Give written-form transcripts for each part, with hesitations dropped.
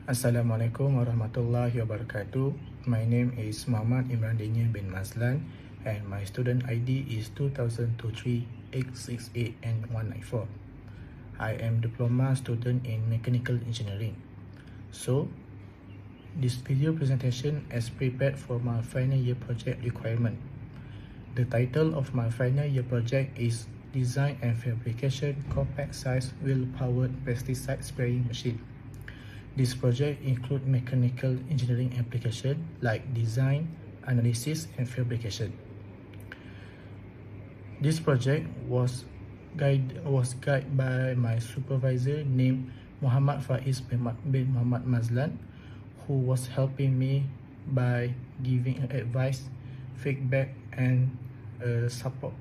Assalamualaikum warahmatullahi wabarakatuh. My name is Muhammad Imran Daniel bin Maslan and my student ID is 2023-868 and 194. I am diploma student in mechanical engineering. So, this video presentation is prepared for my final year project requirement. The title of my final year project is Design and Fabrication Compact Size Wheel-Powered Pesticide Spraying Machine. This project includes mechanical engineering applications like design, analysis, and fabrication. This project was guided by my supervisor named Muhammad Faiz bin Muhammad Mazlan, who was helping me by giving advice, feedback, and support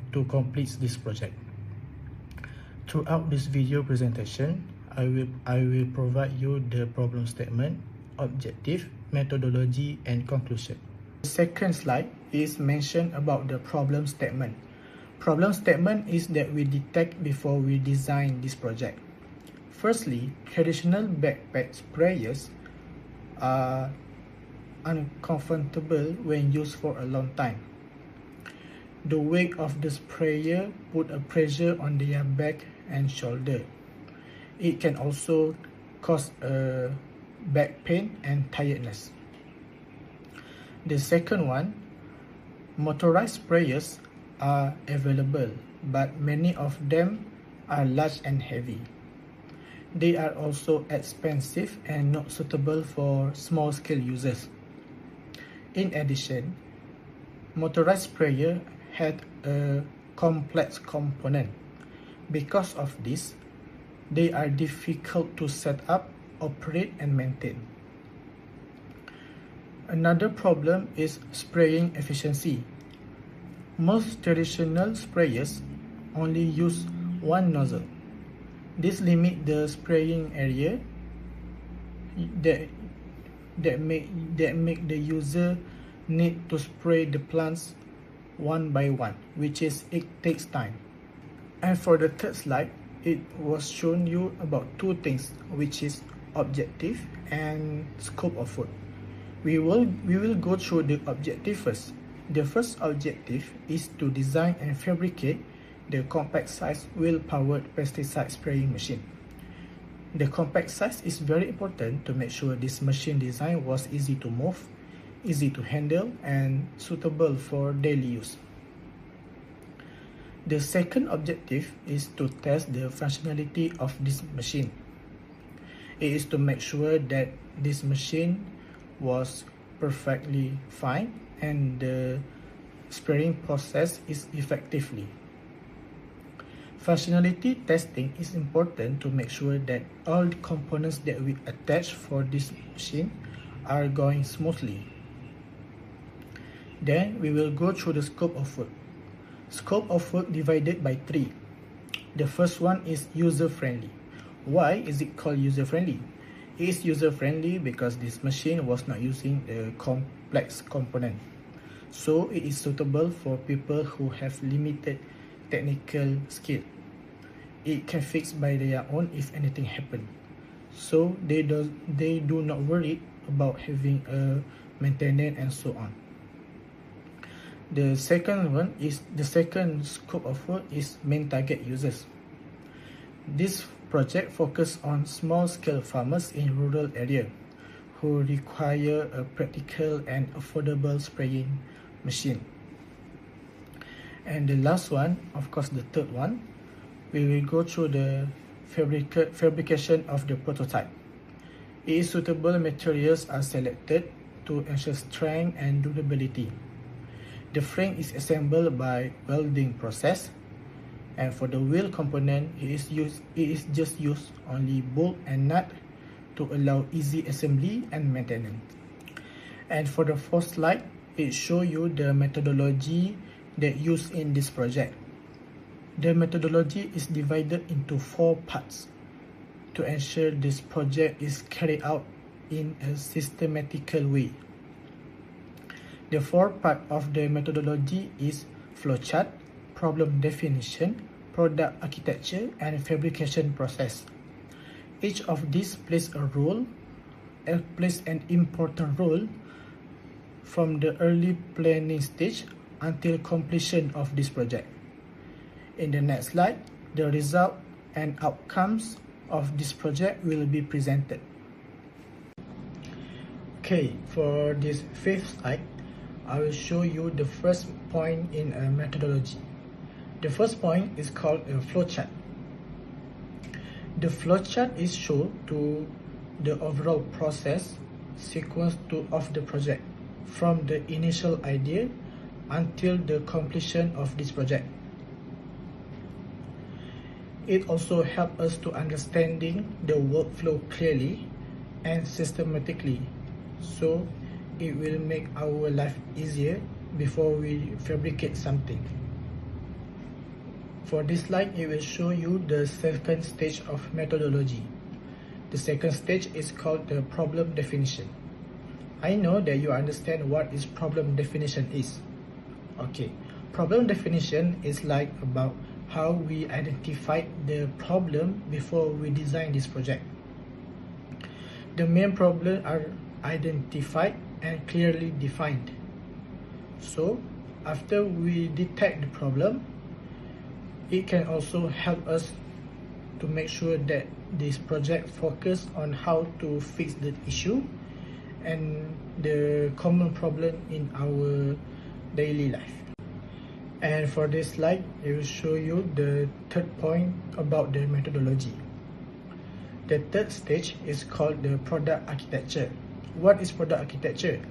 to complete this project. Throughout this video presentation, I will provide you the problem statement, objective, methodology, and conclusion. The second slide is mentioned about the problem statement. Problem statement is that we detect before we design this project. Firstly, traditional backpack sprayers are uncomfortable when used for a long time. The weight of the sprayer put a pressure on their back and shoulder. It can also cause back pain and tiredness. The second one, motorized sprayers are available, but many of them are large and heavy. They are also expensive and not suitable for small-scale users. In addition, motorized sprayer had a complex component. Because of this, they are difficult to set up, operate, and maintain. Another problem is spraying efficiency. Most traditional sprayers only use one nozzle. This limits the spraying area that make the user need to spray the plants one by one, which takes time. And for the third slide, it was shown you about two things, which is objective and scope of work. We will go through the objective first. The first objective is to design and fabricate the compact size wheel-powered pesticide spraying machine. The compact size is very important to make sure this machine design was easy to move, easy to handle, and suitable for daily use. The second objective is to test the functionality of this machine. It is to make sure that this machine was perfectly fine and the spraying process is effectively. Functionality testing is important to make sure that all the components that we attach for this machine are going smoothly. Then we will go through the scope of work. Scope of work divided by 3. The first one is user-friendly. Why is it called user-friendly? It is user-friendly because this machine was not using a complex component. So it is suitable for people who have limited technical skill. It can fix by their own if anything happens. So they do not worry about having a maintenance and so on. The second scope of work is main target users. This project focuses on small-scale farmers in rural areas who require a practical and affordable spraying machine. And the last one, of course the third one, we will go through the fabrication of the prototype. Suitable materials are selected to ensure strength and durability. The frame is assembled by welding process, and for the wheel component, it is just used only bolt and nut to allow easy assembly and maintenance. And for the fourth slide, it shows you the methodology that used in this project. The methodology is divided into 4 parts to ensure this project is carried out in a systematical way. The 4th part of the methodology is flowchart, problem definition, product architecture, and fabrication process. Each of these plays a role plays an important role from the early planning stage until completion of this project. In the next slide, the result and outcomes of this project will be presented. Okay, for this fifth slide, I will show you the first point in a methodology. The first point is called a flowchart. The flowchart is shown to the overall process sequence of the project from the initial idea until the completion of this project. It also helps us to understanding the workflow clearly and systematically, so it will make our life easier before we fabricate something. For this slide, it will show you the second stage of methodology. The second stage is called the problem definition. I know that you understand what is problem definition is. Okay, problem definition is like about how we identify the problem before we design this project. The main problems are identified and clearly defined. So, after we detect the problem, it can also help us to make sure that this project focuses on how to fix the issue and the common problem in our daily life. And for this slide, it will show you the third point about the methodology. The third stage is called the product architecture. What is product architecture?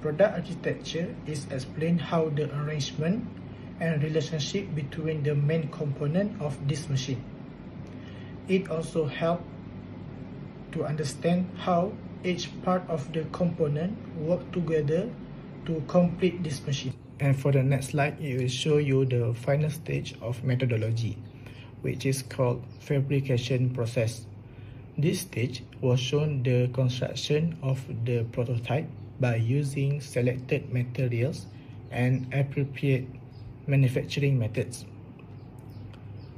Product architecture is explain how the arrangement and relationship between the main component of this machine. It also helps to understand how each part of the component work together to complete this machine. And for the next slide, it will show you the final stage of methodology, which is called fabrication process. This stage was shown the construction of the prototype by using selected materials and appropriate manufacturing methods.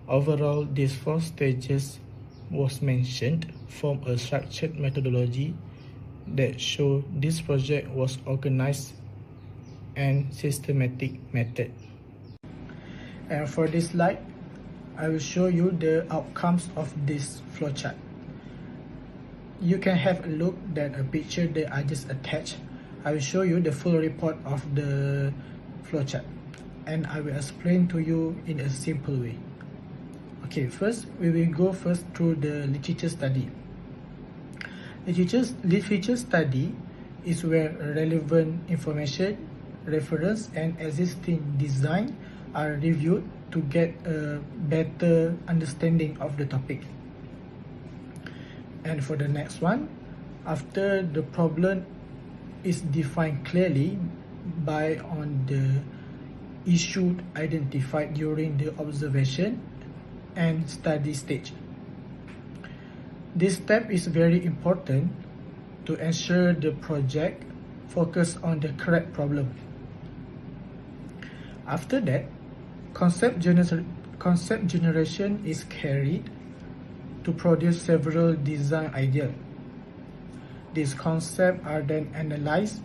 Overall, these four stages was mentioned form a structured methodology that show this project was organized and systematic method. And for this slide, I will show you the outcomes of this flowchart. You can have a look at a picture that I just attached. I will show you the full report of the flowchart, and I will explain to you in a simple way. Okay, first we will go through the literature study. Literature study is where relevant information, reference, and existing design are reviewed to get a better understanding of the topic. And for the next one, after the problem is defined clearly by on the issue identified during the observation and study stage. This step is very important to ensure the project focus on the correct problem. After that, concept generation is carried to produce several design ideas. These concepts are then analyzed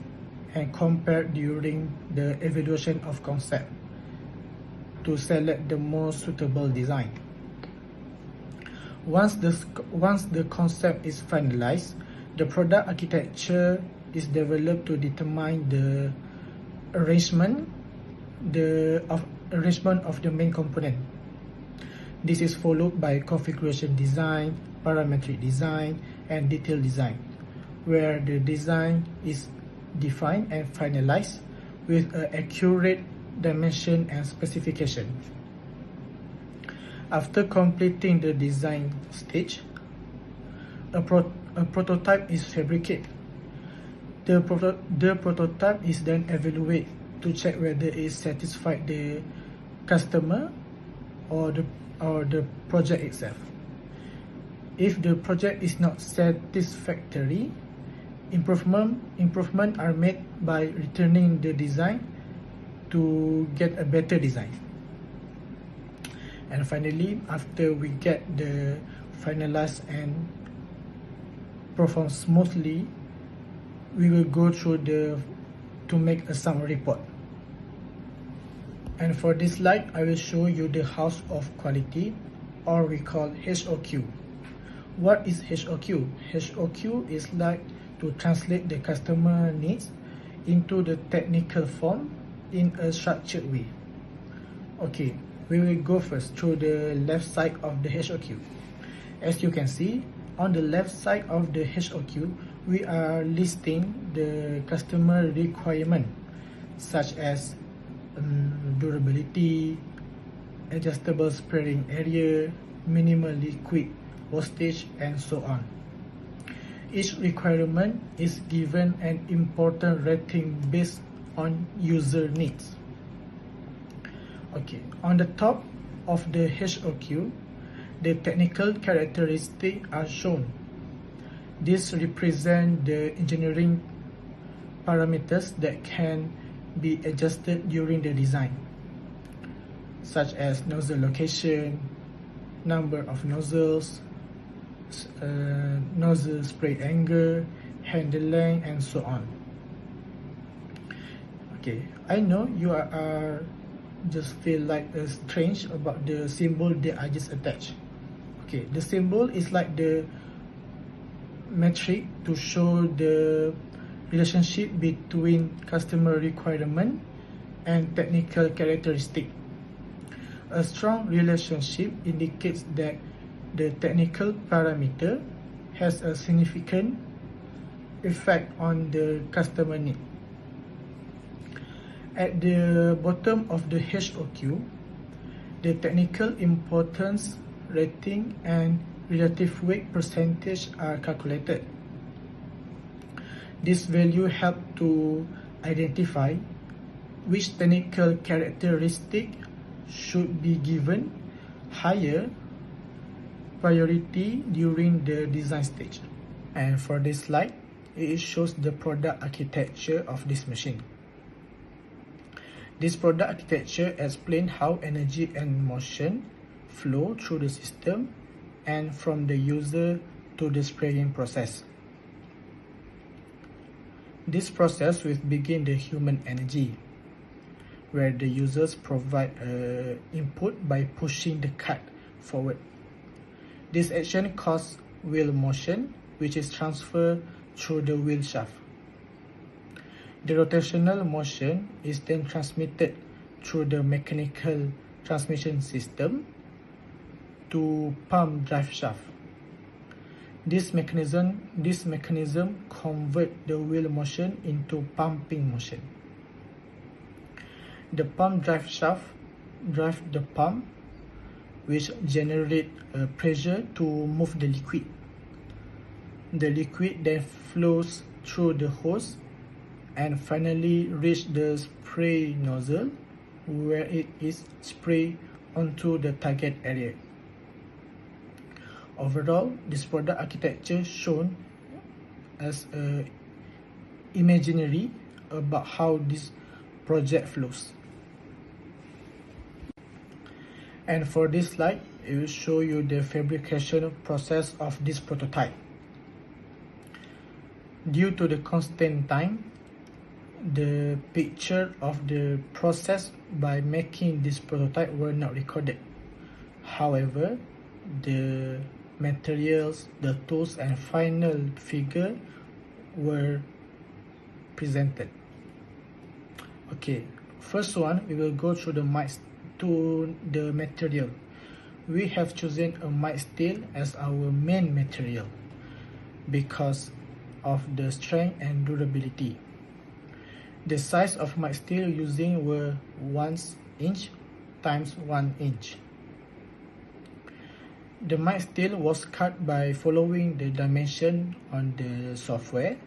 and compared during the evaluation of concept to select the most suitable design. Once the concept is finalized, the product architecture is developed to determine the arrangement of the main component. This is followed by configuration design, parametric design, and detail design, where the design is defined and finalized with an accurate dimension and specification. After completing the design stage, a prototype is fabricated. The prototype is then evaluated to check whether it satisfies the customer or the project itself. If the project is not satisfactory, improvement are made by returning the design to get a better design. And finally, after we get the finalized and perform smoothly, we will go through to make a summary report. And for this slide, I will show you the house of quality, or we call HOQ. What is HOQ? HOQ is like to translate the customer needs into the technical form in a structured way. Okay, we will go first through the left side of the HOQ. As you can see, on the left side of the HOQ, we are listing the customer requirement such as durability, adjustable spraying area, minimal liquid wastage, and so on. Each requirement is given an important rating based on user needs. Okay, on the top of the HOQ, the technical characteristics are shown. This represents the engineering parameters that can be adjusted during the design, such as nozzle location, number of nozzles, nozzle spray angle, handle length, and so on. Okay, I know you are just feel like strange about the symbol that I just attached. Okay, the symbol is like the metric to show the relationship between customer requirement and technical characteristic. A strong relationship indicates that the technical parameter has a significant effect on the customer need. At the bottom of the HOQ, the technical importance rating and relative weight percentage are calculated. This value help to identify which technical characteristic should be given higher priority during the design stage. And for this slide, it shows the product architecture of this machine. This product architecture explains how energy and motion flow through the system and from the user to the spraying process. This process will begin the human energy, where the users provide input by pushing the cart forward. This action causes wheel motion, which is transferred through the wheel shaft. The rotational motion is then transmitted through the mechanical transmission system to pump drive shaft. This mechanism converts the wheel motion into pumping motion. The pump drive shaft drives the pump, which generates pressure to move the liquid. The liquid then flows through the hose and finally reaches the spray nozzle, where it is sprayed onto the target area. Overall, this product architecture shown as imaginary about how this project flows. And for this slide, it will show you the fabrication process of this prototype. Due to the constant time, the picture of the process by making this prototype were not recorded. However, the materials, the tools, and final figure were presented. Okay, first one, we will go through the material. We have chosen a mild steel as our main material because of the strength and durability. The size of mild steel using were 1 inch times 1 inch. The mild steel was cut by following the dimension on the software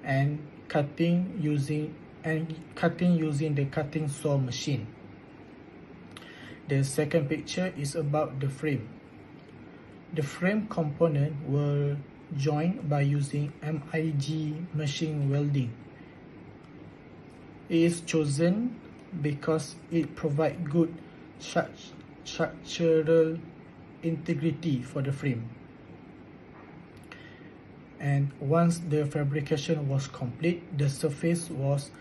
and cutting using the cutting saw machine. The second picture is about the frame. The frame component were joined by using MIG machine welding. It is chosen because it provides good structural integrity for the frame. And once the fabrication was complete, the surface was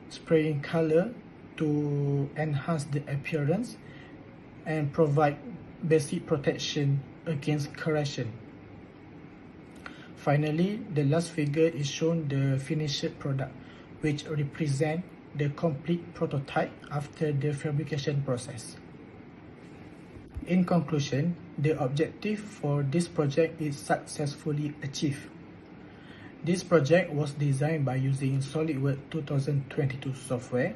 sprayed in color to enhance the appearance and provide basic protection against corrosion. Finally, the last figure is shown the finished product, which represent the complete prototype after the fabrication process. In conclusion, the objective for this project is successfully achieved. This project was designed by using SolidWorks 2022 software,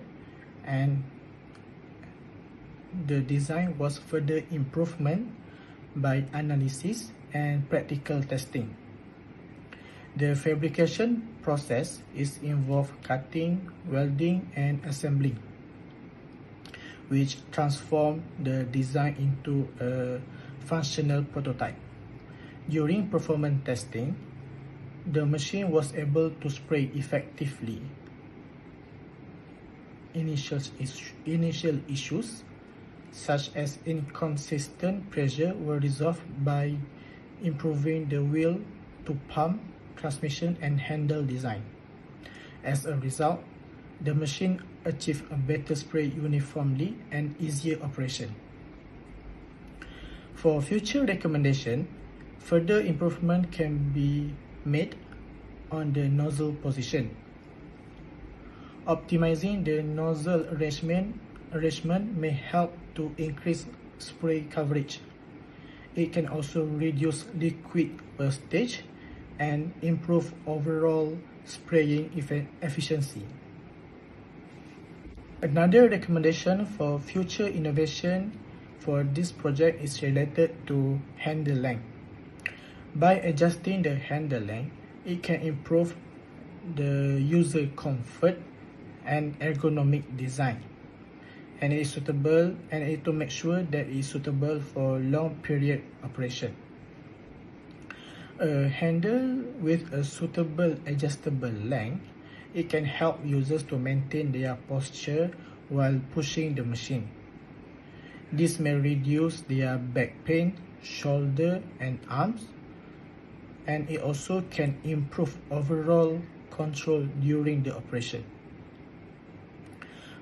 and the design was further improvement by analysis and practical testing. The fabrication process is involved cutting, welding, and assembling, which transform the design into a functional prototype. During performance testing, the machine was able to spray effectively. Initial issues such as inconsistent pressure were resolved by improving the wheel to pump, transmission, and handle design. As a result, the machine achieved a better spray uniformly and easier operation. For future recommendation, further improvement can be made on the nozzle position. Optimizing the nozzle arrangement may help to increase spray coverage. It can also reduce liquid wastage and improve overall spraying efficiency. Another recommendation for future innovation for this project is related to handle length. By adjusting the handle length, it can improve the user comfort and ergonomic design, and it is suitable, and it to make sure that it is suitable for long period operation. A handle with a suitable adjustable length, it can help users to maintain their posture while pushing the machine. This may reduce their back pain, shoulder, and arms, and it also can improve overall control during the operation.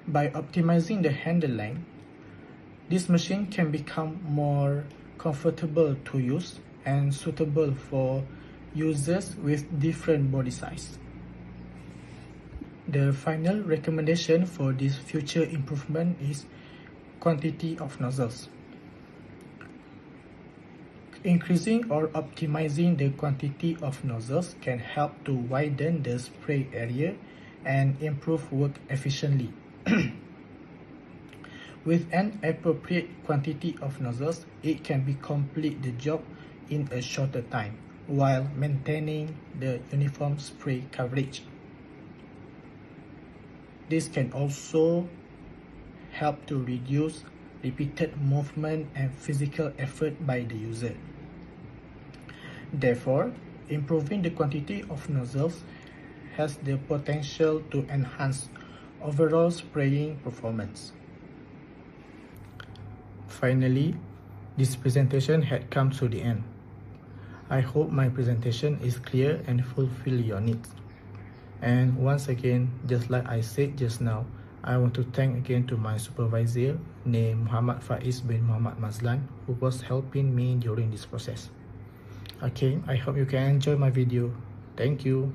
By optimizing the handle length, this machine can become more comfortable to use and suitable for users with different body size. The final recommendation for this future improvement is quantity of nozzles. Increasing or optimizing the quantity of nozzles can help to widen the spray area and improve work efficiently. With an appropriate quantity of nozzles, it can complete the job in a shorter time while maintaining the uniform spray coverage. This can also help to reduce repeated movement and physical effort by the user. Therefore, improving the quantity of nozzles has the potential to enhance overall spraying performance. Finally, this presentation had come to the end. I hope my presentation is clear and fulfill your needs. And once again, just like I said just now, I want to thank again to my supervisor named Muhammad Faiz bin Muhammad Mazlan, who was helping me during this process. Okay, I hope you can enjoy my video. Thank you.